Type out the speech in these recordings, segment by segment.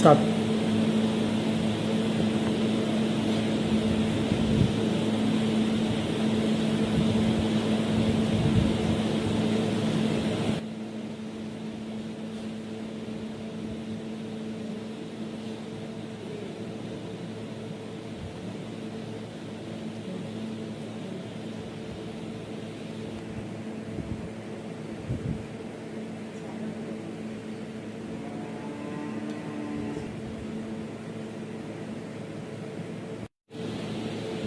Start.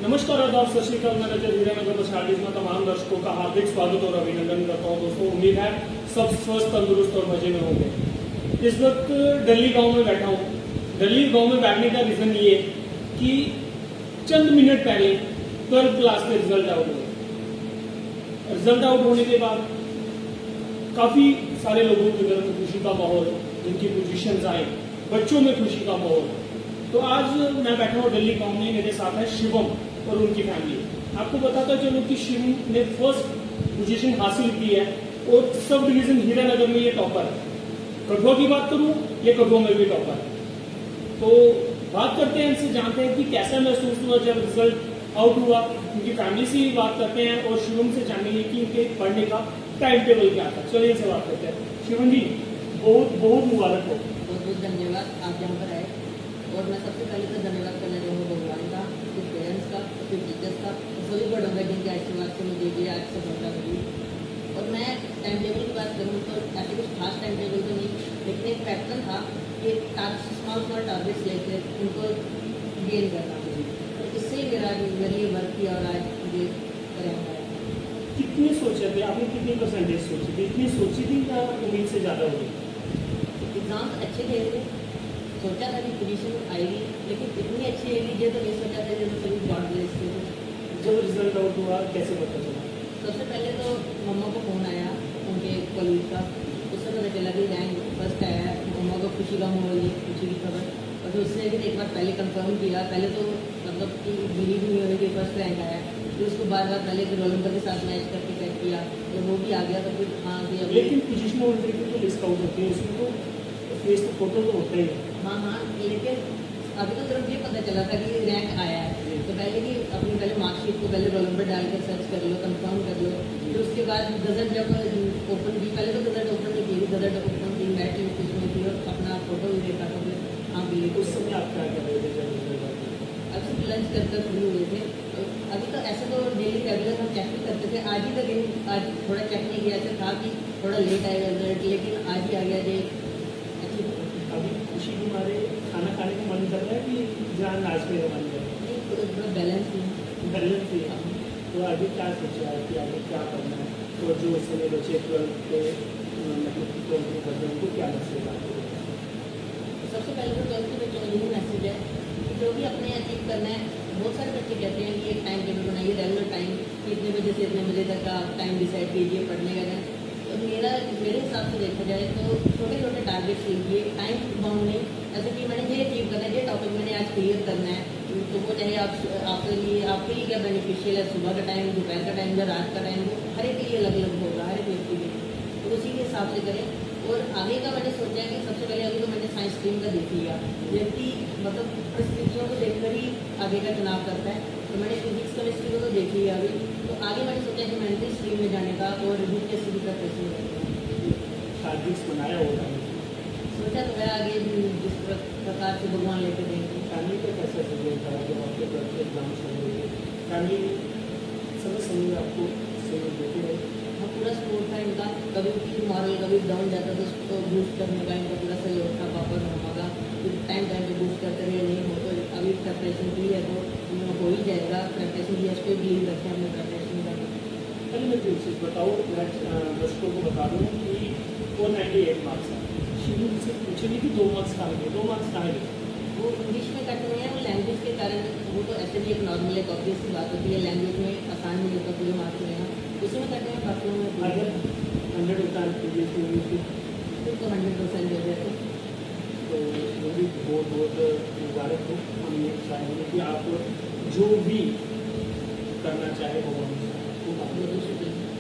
नमस्कार, आदाब, सत श्रीकाल। मैं रजत हीरानगर बस में तमाम दर्शकों का हार्दिक स्वागत और अभिनंदन करता हूं। दोस्तों, उम्मीद है सब स्वस्थ, तंदुरुस्त और मजे में होंगे। इस वक्त दिल्ली गांव में बैठा हूं। दिल्ली गांव में बैठने का रीजन ये कि चंद मिनट पहले 12th क्लास के रिजल्ट आउट हुए। रिजल्ट आउट होने के बाद काफी सारे लोगों के घर में खुशी का माहौल, जिनकी पोजीशन आए, बच्चों में खुशी का माहौल। तो आज मैं बैठा हूँ दिल्ली गांव में, मेरे साथ है शिवम और उनकी फैमिली। आपको बताता चलो कि शिवम ने फर्स्ट पोजीशन हासिल की है और सब डिवीजन हीरानगर में ये टॉपर है। कठुआ की बात करूं, ये कठुआ में भी टॉपर है। तो बात करते हैं, इनसे जानते हैं कि कैसा महसूस हुआ जब रिजल्ट आउट हुआ। उनकी फैमिली से भी बात करते हैं और शिवम से जानेंगे कि उनके पढ़ने का टाइम टेबल क्या था। चलिए इनसे बात करते हैं। शिवम जी, बहुत बहुत मुबारक हो। बहुत बहुत धन्यवाद, आप यहाँ पर आए। और मैं सबसे पहले तो धन्यवाद करना चाहूँगा भगवान का, फिर पेरेंट्स का, फिर टीचर्स का, सभी बड़ों का जिनके आशीर्वाद से मुझे ये आज सफलता मिली। और मैं टाइम टेबल की बात करूँ तो ऐसे कुछ खास टाइम टेबल तो नहीं, लेकिन एक पैटर्न था कि स्मॉल स्मॉल टारगेट्स लेकर उनको गेन करना मुझे। तो इससे मेरी ये वर्क किया और आज मुझे करेंगे। कितनी सोचे थे आपने, कितनी परसेंटेज सोची थी? इतनी सोची थी या उम्मीद से ज़्यादा हुई? एग्जाम्स अच्छे गए थे, सोचा था कि पोजीशन आएगी, लेकिन इतनी अच्छी आएगी ये तो नहीं सोचा था। जैसे सभी गॉड ब्लेस थे। जब रिजल्ट आउट हुआ कैसे पता चला? सबसे पहले तो मम्मा को फ़ोन आया उनके कॉलेज का, उससे पता चला कि रैंक फर्स्ट आया है। मम्मा को खुशी का माहौल, ये खुशी की खबर। और फिर उसने भी एक बार पहले कंफर्म किया, पहले तो मतलब कि बिलीव नहीं हो रही कि फर्स्ट रैंक आया। फिर उसको बार बार पहले फिर रोल नंबर के साथ मैच करके चेक किया, तो वो भी आ गया। तो फिर हाँ कि अब लेकिन पोजीशनल एंट्री की तो लिस्ट आउट होती है, उसमें तो फेस तो फोटो तो होता ही है। हाँ हाँ, लेकिन अभी तो सिर्फ ये पता चला था कि रैंक आया है। तो पहले कि अपनी पहले मार्कशीट को पहले रोल नंबर डाल कर सर्च कर लो, कंफर्म कर लो। फिर उसके बाद गजट जब ओपन की, पहले तो गजट ओपन नहीं की, गजट ओपन की, बैठ उसमें की और अपना फोटो भी देखा। तो फिर हाँ भी उस समय आप क्या कर रहे थे जब रिजल्ट आउट हुआ? अब सिर्फ लंच कर फ्री हुए थे। तो अभी तो ऐसे तो डेली रेगुलर हम चेक भी करते थे। आज ही का दिन आज थोड़ा चेक नहीं किया, ऐसा था कि थोड़ा लेट आएगा रिजल्ट, लेकिन आज ही आ गया। ये अच्छी अभी खुशी के मारे खाना खाने का मन कर रहा है कि जान नाचने का मन कर रहा है? नहीं, थोड़ा बैलेंस नहीं। बैलेंस ही है। तो आगे क्या सोचा है कि आगे क्या करना है? तो जो इस समय बच्चे 12th के मतलब 12th में पढ़ रहे हैं, उनको क्या मैसेज आपको? सबसे पहले तो 12th के बच्चों को यही मैसेज है कि जो भी अपने अचीव करना है। बहुत सारे बच्चे कहते हैं कि एक टाइम टेबल बनाइए, रेगुलर टाइम कि इतने बजे से इतने बजे तक का टाइम डिसाइड कीजिए पढ़ने का टाइम। तो मेरे हिसाब से देखा जाए तो छोटे छोटे टारगेट्स लीजिए, टाइम बाउंड नहीं। ऐसे कि मैंने ये अचीव करना है, ये टॉपिक मैंने आज क्लियर करना है। तो वो चाहे आपके लिए क्या बेनिफिशियल है, सुबह का टाइम, दोपहर का टाइम या रात का टाइम, वो हर एक के लिए अलग अलग होगा, हर एक व्यक्ति के लिए। तो उसी के हिसाब से करें। और आगे का मैंने सोचा है कि सबसे पहले अभी तो मैंने साइंस स्ट्रीम का देख लिया। व्यक्ति मतलब परिस्थितियों को देखकर ही आगे का चुनाव करता है। तो मैंने फिजिक्स केमिस्ट्री को तो देख लिया अभी। तो आगे मैंने सोचा कि मेडिकल स्ट्रीम में जाने का और यूपीएससी की प्रिपरेशन करने का टारगेट्स बनाया होगा, सोचा। तो है आगे जिस प्रकार से भगवान लेके देंगे। फैमिली का कैसा सपोर्ट था जब आपके 12th के एग्जाम शुरू हुए? फैमिली समय आपको सहयोग देते रहे? हाँ, पूरा सपोर्ट था इनका। कभी भी मॉरल कभी डाउन जाता तो उसको बूस्ट करने का इनका पूरा सहयोग था। पापा और मम्मा का टाइम टाइम पे बूस्ट करते रहे। नहीं हो तो अभी प्रेपरेशन की है तो हो ही जाएगा। प्रेपरेशन की उस पर भी रखें हमने प्रेपरेशन का। पहले मैं एक चीज़ बताऊँ, मैं दर्शकों को बता दूँ कि 498 मार्क्स है। शुरू से पूछेंगे कि 2 मार्क्स कहाँ गए, 2 मार्क्स कहाँ गए? वो इंग्लिश में कट हुए हैं, वो लैंग्वेज के कारण। वो तो ऐसे भी एक नॉर्मल एक ऑब्वियस सी बात होती है, लैंग्वेज में आसान नहीं होता पूरे मार्क्स लेना, उसी में कट हुए हैं। बाकी में अगर 100 होता है प्रीवियस इंग्लिश की फिर तो 100% दे देते। तो वो भी बहुत बहुत मुबारक हो। हम ये चाहेंगे कि आप जो भी करना चाहे वो हम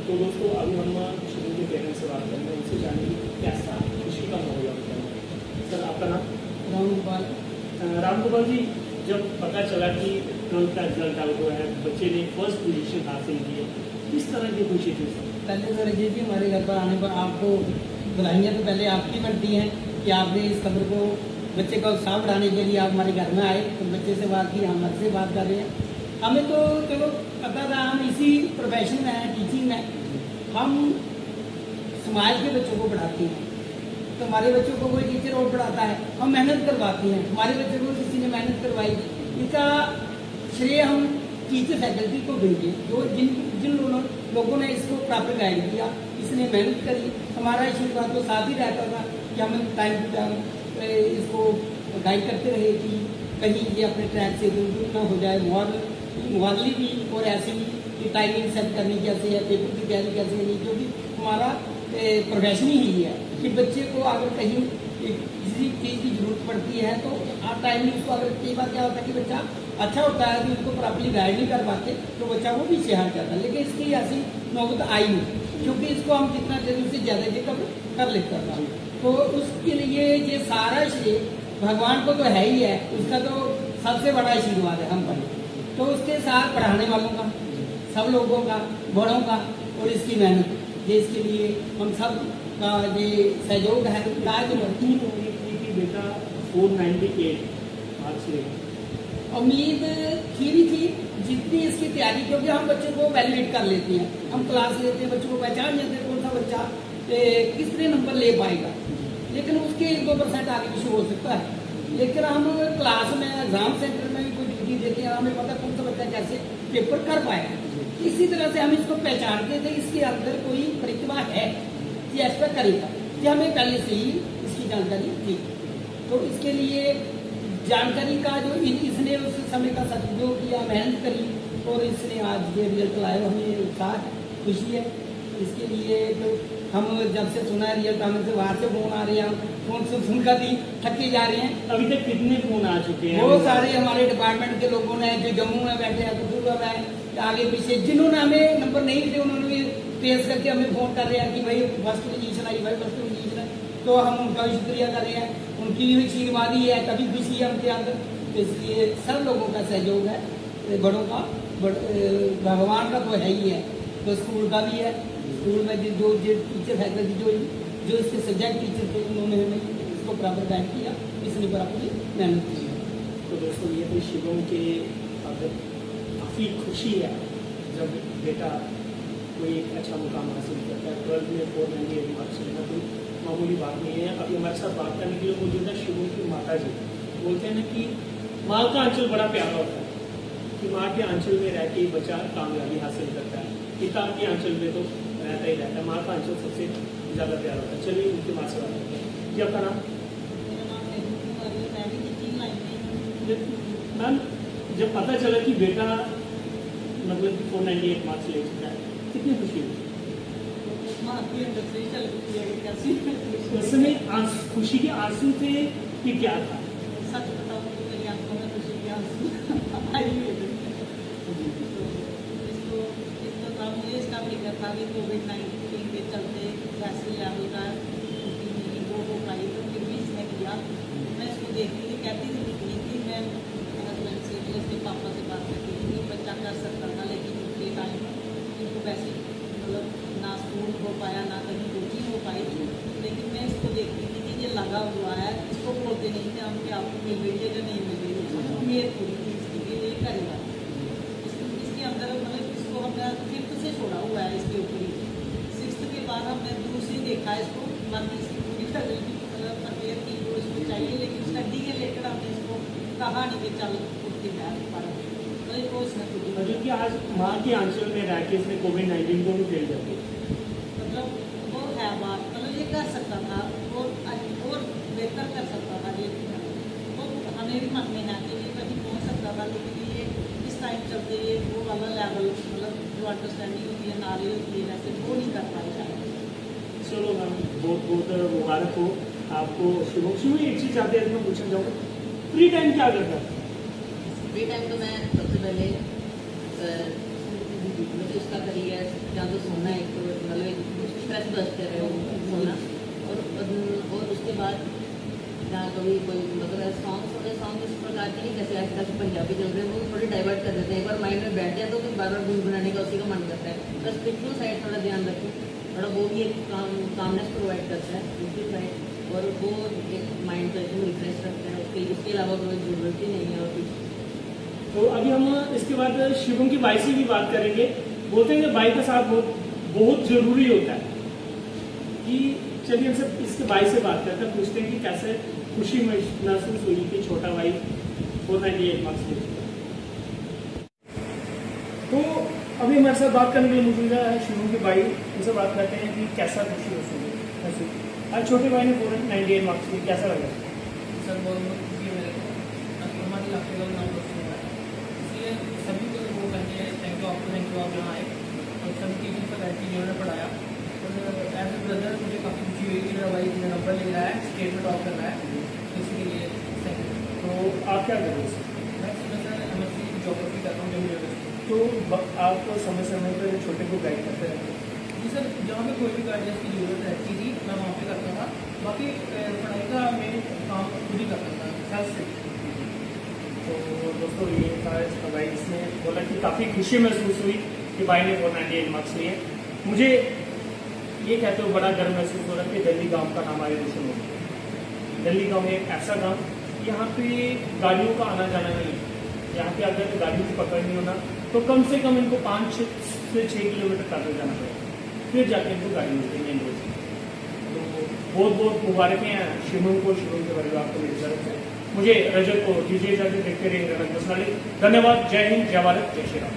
तो दोस्तों, अभी हम शुरू के पेरेंट्स से बात करेंगे, उनसे जानेंगे कैसा खुशी का माहौल है। सर, आपका नाम? रामगोपाल। रामगोपाल जी, जब पता चला कि 12th का रिजल्ट आउट हुआ है, बच्चे ने फर्स्ट पोजीशन हासिल की है, किस तरह की खुशी थी सर? पहले तो रजित जी, हमारे घर पर आने पर आपको बधाइयाँ तो पहले आपकी बनती हैं कि आपने इस खबर को बच्चे का उत्साह बढ़ाने के लिए आप हमारे घर में आए, तो बच्चे से बात की, हम आपसे बात कर रहे हैं। हमें तो चलो पता था, हम इसी प्रोफेशन में हैं, टीचिंग में। हम समाज के बच्चों को पढ़ाते हैं, तो हमारे बच्चों को कोई टीचर और पढ़ाता है, हम मेहनत करवाते हैं, हमारे बच्चों को किसी ने मेहनत करवाई, इसका श्रेय हम टीचर फैकल्टी को देंगे, जो जिन जिन लोगों ने इसको प्रॉपर गाइड किया, इसने मेहनत करी। हमारा आशीर्वाद तो साथ ही रहता था कि हम टाइम टू टाइम इसको गाइड करते रहे कि कहीं ये अपने ट्रैक से दूर ना हो जाए। मुआवली भी और ऐसे ही कि टाइमिंग सेट करनी कैसे है, पेपर की तैयारी कैसे है, क्योंकि हमारा प्रोफेशन ही है कि बच्चे को अगर कहीं किसी चीज़ की जरूरत पड़ती है तो आप टाइमिंग उसको, अगर कई बार क्या होता है कि बच्चा अच्छा होता है तो उसको प्रॉपरली गाइड नहीं कर पाते तो बच्चा वो पीछे हट जाता है। लेकिन इसकी ऐसी नौबत आई नहीं, क्योंकि इसको हम जितना जरूर से ज़्यादा कर लेता था। तो उसके लिए ये सारा श्रेय भगवान को तो है ही है, उसका तो सबसे बड़ा आशीर्वाद है हम पर। तो उसके साथ पढ़ाने वालों का, सब लोगों का, बड़ों का और इसकी मेहनत, ये इसके लिए हम सब का ये सहयोग है। आज उम्मीद होगी थी कि बेटा 498 मार्क्स लेगा? उम्मीद थी नहीं थी जितनी इसकी तैयारी, क्योंकि हम बच्चों को वैलिडेट कर लेते हैं, हम क्लास लेते हैं, बच्चों को पहचान लेते हैं कौन सा बच्चा कितने नंबर ले पाएगा, लेकिन उसके 1-2% आगे पीछे हो सकता है। लेकिन हम क्लास में, एग्जाम सेंटर में भी कोई ड्यूटी देते हैं, हमें पता कौन सा बच्चा कैसे पेपर कर पाएगा। इसी तरह से हम इसको पहचानते थे, इसके अंदर कोई प्रतिभा है कि ऐसा करेगा, कि हमें पहले से ही इसकी जानकारी थी। तो इसके लिए जानकारी का जो इसने उस समय का सदुपयोग किया, मेहनत करी और इसने आज ये रिजल्ट लाया, हमें उत्साह खुशी है इसके लिए। तो हम जब से सुना है रिजल्ट, हमें से बाहर से फोन आ रहे हैं, फोन सुनकर भी थके जा रहे हैं। अभी तक कितने फोन आ चुके हैं? बहुत सारे हमारे डिपार्टमेंट के लोगों ने, जो जम्मू में बैठे हैं, कपूरथला में, आगे पीछे जिन्होंने हमें नंबर नहीं थे उन्होंने भी ट्रेस करके हमें फोन कर रहे हैं कि भाई फर्स्ट पोजीशन आई, भाई फर्स्ट पोजीशन है। तो हम उनका भी शुक्रिया कर रहे हैं, उनकी भी आशीर्वाद ही है, तभी खुशी है उनके अंदर। तो इसलिए सब लोगों का सहयोग है, बड़ों का, भगवान का तो है ही है, तो स्कूल का भी है। स्कूल में जो टीचर फैकल्टी जो इसके सब्जेक्ट टीचर थे, उन्होंने हमें इसको बराबर गाइड किया, इसने बराबर मेहनत की। तो दोस्तों, ये तो शिवम के अगर काफ़ी खुशी है जब बेटा कोई एक अच्छा मुकाम हासिल करता है। 12th में 498 मार्क्स लेना कोई मामूली बात नहीं है। अभी हमारे साथ बात करने के लिए मौजूद है शिवम की माता जी। बोलते हैं ना कि माँ का आंचल बड़ा प्यारा होता है, कि माँ के आंचल में रह के बच्चा कामयाबी हासिल करता है। पिता के आंचल में तो रहता ही रहता है, माँ का आंचल सबसे ज़्यादा प्यारा होता है। चलिए उनकी माँ से बात करते हैं। क्या आपका नाम? मैम, जब पता चला कि बेटा मतलब कि 498 मार्क्स ले चुका है, कितनी खुशी हुई? उस समय खुशी के आंसू थे कि क्या था? सच बताऊं तो मेरी आंखों में खुशी के आंसू आई हुए थे। इसको इतना था, मुझे इसका फिक्र था कि कोविड-19 के चलते वैसे लेवल का वो हो पाई, तो फिर भी इसने किया। मैं इसको देखती थी, कहती थी निकली थी, मैं हस्बैंड से, उसके पापा से बात करती थी कि बच्चा कर सकता था, लेकिन उसके टाइम इनको वैसे मतलब ना स्कूल हो पाया, ना कहीं कोचिंग हो पाई। लेकिन मैं इसको देखती थी कि ये लगा हुआ है, इसको बोलते नहीं थे हम कि आपको मिल गई है या नहीं मिल गई है, उम्मीद पूरी थी इसकी कि ये करेगा। इसके अंदर मतलब इसको हमने 5th से छोड़ा हुआ है, इसके ऊपर ही 6th के बाद हमने दूर से देखा इसको, बाकी इसकी पूरी मतलब प्रिपेयर की जो इसको चाहिए, लेकिन स्टडी के लेकर हमने इसको कहा नहीं कि चल उठ के बैठ पा रहा, तो इसने मतलब कि आज माँ के आंचल में रह के इसने कोविड-19 को भी फेल कर दिया। मतलब वो है बात, मतलब ये कर सकता था और बेहतर कर सकता था, लेकिन वो हमें भी मन में है कि ये कहीं पहुँच सकता था, लेकिन ये इस टाइम चलते ये वो वाला लेवल मतलब जो अंडरस्टैंडिंग होती है, नारी होती है, वैसे वो नहीं कर पाए शायद। चलो मैम, बहुत बहुत मुबारक हो आपको। शुभ एक चीज़ आते हैं मैं पूछना चाहूँगा, फ्री टाइम क्या करता है? फ्री टाइम तो मैं सबसे पहले मुझे उसका करिए या तो सोना, एक तो मतलब स्ट्रेस बस्ट रहे हो सोना, और उसके बाद जहाँ कभी कोई मतलब सॉन्ग इस प्रकार के नहीं जैसे आजकल पंजाबी चल रहे हैं, वो थोड़ी डाइवर्ट कर देते हैं। एक बार माइंड में बैठ जाए तो फिर बार बार गुनगुनाने का उसी का मन करता है। तो स्पिरिचुअल साइड थोड़ा ध्यान रखें, थोड़ा वो भी एक कामनेस प्रोवाइड करता है स्पिरिचुअल साइड, और वो एक माइंड को एकदम रिफ्रेश रखता है। उसके अलावा कोई ज़रूरत ही नहीं है और कुछ। तो अभी हम इसके बाद शिवम की बाई से भी बात करेंगे। बोलते हैं कि बाई का साथ बहुत जरूरी होता है। कि चलिए हम सब इसके बाई से बात करते हैं, पूछते हैं कि कैसे खुशी महसूस हुई कि छोटा भाई 498 मार्क्स ले। तो अभी हमारे साथ बात करने के लिए मौजूद है शिवम के भाई, उनसे बात करते हैं कि कैसा खुशी महसूस। आज छोटे भाई ने 498 मार्क्स लिए, कैसा लगा? सर बहुत खुशी है मेरे को, हमारे इलाके का नाम रोशन हुआ है, इसलिए सभी को वो कहते हैं थैंक यू आपको, थैंक यू आप यहाँ आए और सभी टीचर फैकल्टी जिन्होंने पढ़ाया। और एज ए ब्रदर मुझे काफ़ी खुशी हुई कि मेरा भाई इतना नंबर ले रहा है, स्टेट में टॉप कर रहा है, इसी के लिए थैंक यू। तो आप क्या कर रहे हो? मैं इसमें सर MSc जोग्राफी कर रहा हूँ जम्मू यूनिवर्सिटी। तो आप समय समय पर छोटे को गाइड करते रहते हैं? जी सर, जहाँ पे कोई भी गाइडेंस की जरूरत रहती थी मैं वहाँ पे करता था, बाकी पढ़ाई का मैं काम खुद ही करता था सेल्फ से। तो दोस्तों ये था इसका भाई, इसने बोला कि काफ़ी खुशी महसूस हुई कि भाई ने 498 मार्क्स लिए। मुझे ये कहते हुए बड़ा गर्व महसूस हो रहा है कि दिल्ली गांव का नाम आगे रोशन हो गया। दिल्ली गांव एक ऐसा गांव, यहाँ पे गाड़ियों का आना जाना नहीं है। यहाँ पे अगर गाड़ियों की पकड़ नहीं होना तो कम से कम इनको 5 से 6 किलोमीटर पैदल जाना पड़ेगा, फिर जाके इनको गाड़ी मिलती है मेन रोड से। तो बहुत बहुत मुबारक हैं शिवम को, शिवम के परिवार को मेरी तरफ से। मुझे रजत को दीजिए जाके देखते रहेंगे। धन्यवाद। जय हिंद, जय भारत, जय श्री राम।